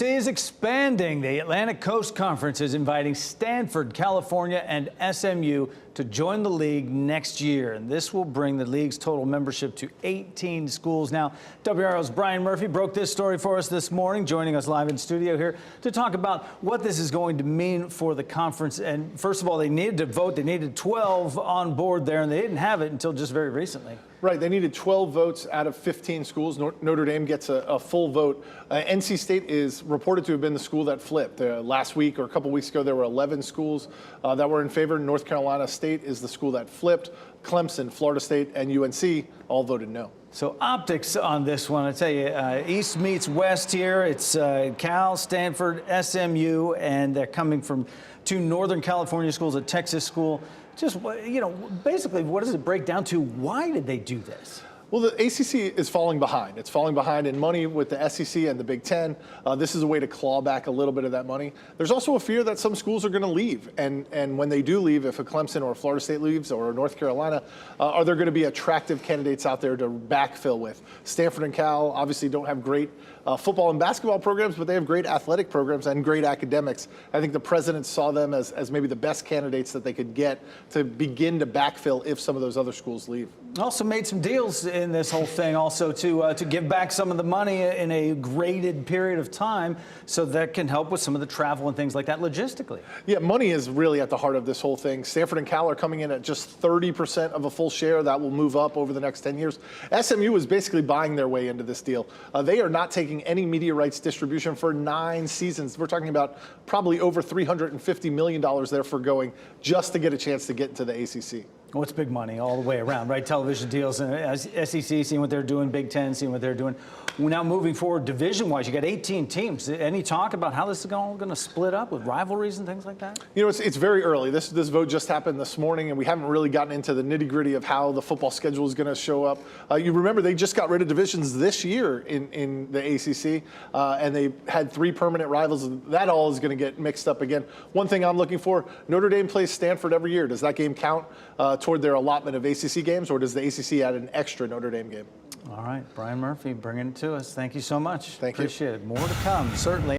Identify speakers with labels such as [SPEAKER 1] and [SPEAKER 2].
[SPEAKER 1] Is expanding. The Atlantic Coast Conference is inviting Stanford, California, and SMU to join the league next year. And this will bring the league's total membership to 18 schools. Now, WRAL's Brian Murphy broke this story for us this morning, joining us live in studio here to talk about what this is going to mean for the conference. And first of all, they needed to vote. They needed 12 on board there, and they didn't have it until just very recently.
[SPEAKER 2] Right, they needed 12 votes out of 15 schools. Notre Dame gets a full vote. NC State is reported to have been the school that flipped. Last week or a couple weeks ago, there were 11 schools that were in favor. North Carolina State is the school that flipped. Clemson, Florida State, and UNC all voted no.
[SPEAKER 1] So optics on this one, I tell you, East meets West here. It's Cal, Stanford, SMU, and they're coming from two Northern California schools, a Texas school. Just, you know, basically, what does it break down to? Why did they do this?
[SPEAKER 2] Well, the ACC is falling behind. It's falling behind in money with the SEC and the Big Ten. This is a way to claw back a little bit of that money. There's also a fear that some schools are going to leave. And when they do leave, if a Clemson or a Florida State leaves or North Carolina, are there going to be attractive candidates out there to backfill with? Stanford and Cal obviously don't have great football and basketball programs, but they have great athletic programs and great academics. I think the president saw them as maybe the best candidates that they could get to begin to backfill if some of those other schools leave.
[SPEAKER 1] Also made some deals in this whole thing also to give back some of the money in a graded period of time, so that can help with some of the travel and things like that logistically.
[SPEAKER 2] Yeah, money is really at the heart of this whole thing. Stanford and Cal are coming in at just 30% of a full share. That will move up over the next 10 years. SMU is basically buying their way into this deal. They are not taking any media rights distribution for 9 seasons. We're talking about probably over $350 million there for going just to get a chance to get into the ACC.
[SPEAKER 1] Well, it's big money all the way around, right? Television deals, and SEC, seeing what they're doing, Big Ten, seeing what they're doing. Now moving forward, division-wise, you got 18 teams. Any talk about how this is all going to split up with rivalries and things like that? You know,
[SPEAKER 2] it's very early. This vote just happened this morning, and we haven't really gotten into the nitty-gritty of how the football schedule is going to show up. You remember they just got rid of divisions this year in the ACC, and they had 3 permanent rivals. That all is going to get mixed up again. One thing I'm looking for, Notre Dame plays Stanford every year. Does that game count toward their allotment of ACC games, or does the ACC add an extra Notre Dame game?
[SPEAKER 1] All right, Brian Murphy bringing it to us. Thank you so much.
[SPEAKER 2] Thank you.
[SPEAKER 1] Appreciate it. More to come, certainly.